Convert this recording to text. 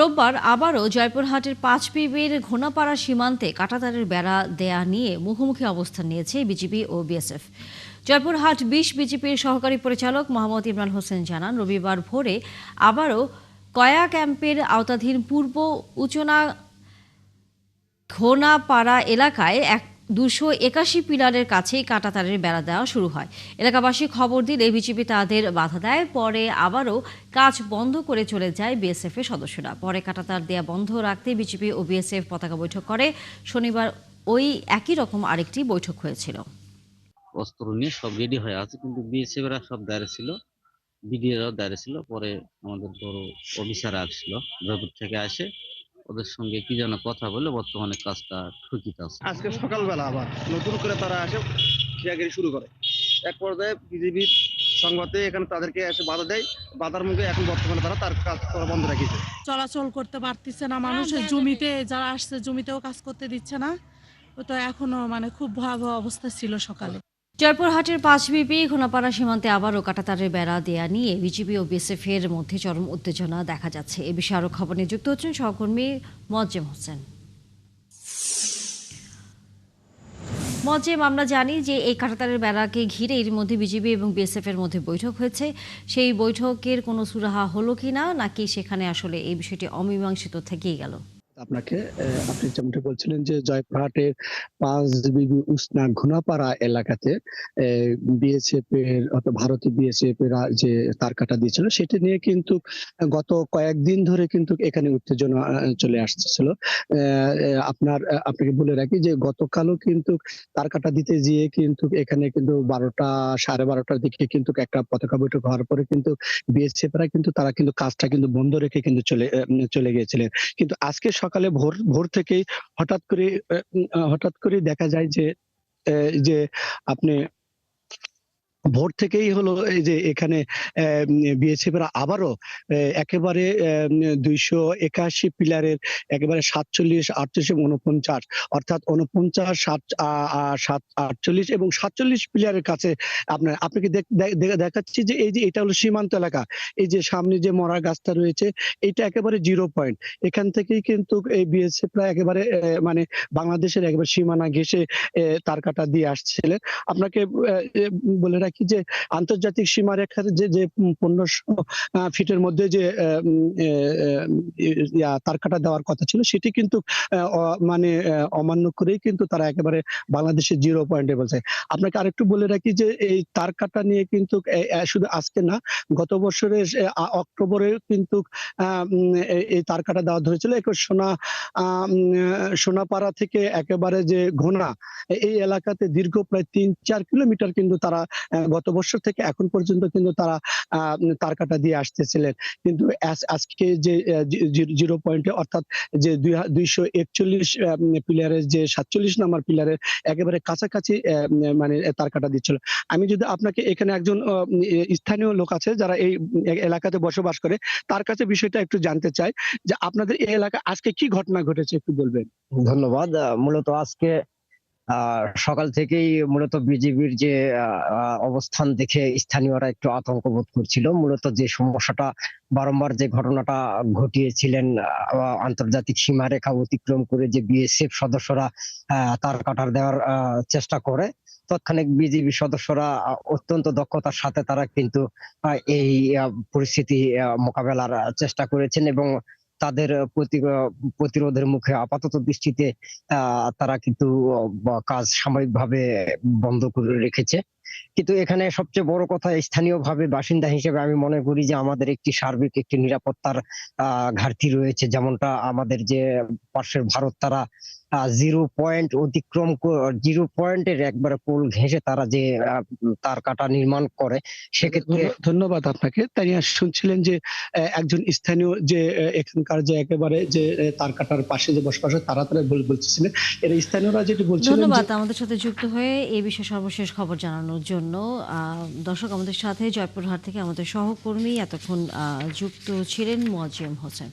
রোববার আবারও জয়পুরহাটের পাঁচবিবির ঘোনাপাড়া সীমান্তে কাঁটাতারের বেড়া দেয়া নিয়ে মুখোমুখি অবস্থান নিয়েছে বিজিবি ও বিএসএফ। জয়পুরহাট ২০ বিজিপির সহকারী পরিচালক মোহাম্মদ ইমরান হোসেন জানান, রবিবার ভোরে আবারও কয়া ক্যাম্পের আওতাধীন পূর্ব উচনা ঘোনাপাড়া এলাকায় ২৮১ পিলারের কাছেই কাঁটাতারের বেড়া দেওয়া শুরু হয়। এলাকাবাসী খবর দিলে বিজিবি তাদের বাধা দেয়। পরে আবারও কাজ বন্ধ করে চলে যায় বিএসএফ এর সদস্যরা। পরে কাঁটাতার দেয়া বন্ধ রাখতে বিজিবি ও বিএসএফ পতাকা বৈঠক করে। শনিবার ওই একই রকম আরেকটি বৈঠক হয়েছিল। অস্ত্র নিয়ে সব রেডি হয়ে আছে, কিন্তু বিএসএফ এরা সব দাঁড়িয়ে ছিল, বিডিএরাও দাঁড়িয়ে ছিল। পরে আমাদের বড় অফিসার আসছিল, জয়পুর থেকে আসে, ওদের সঙ্গে কি যেন কথা বলে বর্তমানে কাজটা ঠুকিত আছে। আজকে সকালবেলা আবার নতুন করে তারা এসে খিয়াগিরি শুরু করে। এক পর্যায়ে বিজিবির সংবাদে এখানে তাদেরকে এসে বাধা দেয়। বাধার মুখে এখন বর্তমানে তারা তার কাজ করা বন্ধ রেখেছে। চলাচল করতে পারতেছে না, মানুষের জমিতে যারা আসছে জমিতেও কাজ করতে দিচ্ছে না। তো এখনো খুব ভয়াবহ অবস্থা ছিল সকালে। জয়পুরহাটের পাঁচবিবি ঘোনাপাড়া সীমান্তে আবারও কাঁটাতারের বেড়া দেয়া নিয়ে বিজিবি ও বিএসএফ এর মধ্যে চরম উত্তেজনা দেখা যাচ্ছে। এ বিষয়ে আরো খবর নিয়ে যুক্ত হচ্ছেন সহকর্মী মোয়াজ্জেম হোসেন। মোয়াজ্জেম, আমরা জানি যে এই কাঁটাতারের বেড়াকে ঘিরে এর মধ্যে বিজিবি এবং বিএসএফ এর মধ্যে বৈঠক হয়েছে। সেই বৈঠকের কোনো সুরাহা হলো কিনা, নাকি সেখানে আসলে এই বিষয়টি অমীমাংসিত থেকেই গেল? আপনি যেমনটি বলছিলেন যে জয়পুরহাটের পাঁচবিবি উসনা ঘোনাপাড়া এলাকাতে বিএসএফ এর অর্থাৎ ভারতীয় বিএসএফ এরা যে তার কাটা দিয়েছিল, সেটা নিয়ে কিন্তু গত কয়েকদিন ধরে কিন্তু এখানে উত্তেজনা চলে আসছিল। আপনাকে বলে রাখি যে গতকালও কিন্তু তার কাটা দিতে গিয়ে কিন্তু এখানে কিন্তু ১২টা ১২:৩০ দিকে কিন্তু একটা পতাকা বৈঠক হওয়ার পরে কিন্তু বিএসএফ রা কিন্তু তারা কিন্তু কাজটা কিন্তু বন্ধ রেখে কিন্তু চলে গিয়েছিলেন। কিন্তু আজকে সকালে ভোর থেকেই হঠাৎ করে দেখা যায় যে আপনি ভোর থেকেই হলো এই যে এখানে বিএসএফ এরা আবারও একেবারে ২৮১ পিলারের একেবারে ৪৭, ৩৮ এবং ৪৯, অর্থাৎ ৪৯, ৪৮ এবং ৪৭ পিলারের কাছে আপনাকে দেখাচ্ছি যে এই যে এটা হলো সীমান্ত এলাকা। এই যে সামনে যে মরা গাছটা রয়েছে, এটা একেবারে 0 পয়েন্ট। এখান থেকেই কিন্তু এই বিএসএফরা একেবারে বাংলাদেশের একেবারে সীমানা ঘেঁষে তার কাটা দিয়ে আসছিলেন। আপনাকে বলে রাখি যে আন্তর্জাতিক সীমারেখার যে ১৫০০ ফিটের মধ্যে যে তার কাটা দেওয়ার কথা ছিল, সেটি কিন্তু অমান্য করেই কিন্তু তারা একেবারে বাংলাদেশের 0 পয়েন্টে বলছে। আপনাকে আরেকটু বলে রাখি যে এই তার কাটা নিয়ে কিন্তু শুধু আজকে না, গত বছরের অক্টোবরে কিন্তু এই তার কাটা দেওয়া ধরেছিল। সোনাপাড়া থেকে একেবারে যে ঘোনা, এই এলাকাতে দীর্ঘ প্রায় ৩-৪ কিলোমিটার কিন্তু তারা গত বছর থেকে এখন পর্যন্ত কিন্তু তারা তার কাটা দিয়ে আসতেছিলেন। কিন্তু আজকে যে 0 পয়েন্টে, অর্থাৎ যে ২৪১ পিলারের যে ৪৭ নাম্বার পিলারের একেবারে কাছাকাছি তার কাটা দিচ্ছিল। আমি যদি আপনাকে, এখানে একজন স্থানীয় লোক আছে যারা এই এলাকাতে বসবাস করে, তার কাছে বিষয়টা একটু জানতে চাই যে আপনাদের এই এলাকায় আজকে কি ঘটনা ঘটেছে, একটু বলবেন? ধন্যবাদ। মূলত আজকে সকাল থেকেই মূলত বিজিবির যে অবস্থান দেখে স্থানীয়রা একটু আতঙ্ক বোধ করছিল। মূলত যে সমস্যাটা বারংবার যে ঘটনাটা ঘটিয়েছিলেন, আন্তর্জাতিক সীমারেখা অতিক্রম করে যে বিএসএফ সদস্যরা তার কাটার দেওয়ার চেষ্টা করে, তৎক্ষণিক বিজিবি সদস্যরা অত্যন্ত দক্ষতার সাথে তারা কিন্তু এই পরিস্থিতি মোকাবেলার চেষ্টা করেছেন এবং তাদের প্রতিরোধের মুখে আপাতত দৃষ্টিতে তারা কিন্তু কাজ সাময়িকভাবে বন্ধ করে রেখেছে। কিন্তু এখানে সবচেয়ে বড় কথা, স্থানীয়ভাবে বাসিন্দা হিসেবে আমি মনে করি যে আমাদের একটি সার্বিক একটি নিরাপত্তার ঘাটতি রয়েছে। যেমনটা আমাদের যে পাশের ভারত, তারা 0 পয়েন্ট অতিক্রম 0 পয়েন্টের একবারে পোল ঘেঁষে তারা যে তার কাটা নির্মাণ করে, সেক্ষেত্রে। ধন্যবাদ আপনাকে। তাই শুনছিলেন যে একজন স্থানীয় যে এখানকার যে একেবারে যে তার কাটার পাশে যে বসবাস, তারা বলতেছিলেন, এর স্থানীয়রা যেটি বলছিলেন। ধন্যবাদ আমাদের সাথে যুক্ত হয়ে এই বিষয়ে সর্বশেষ খবর জানানোর জন্য। দর্শক, আমাদের সাথে জয়পুরহাট থেকে আমাদের সহকর্মী এতক্ষণ যুক্ত ছিলেন মোয়াজ্জেম হোসেন।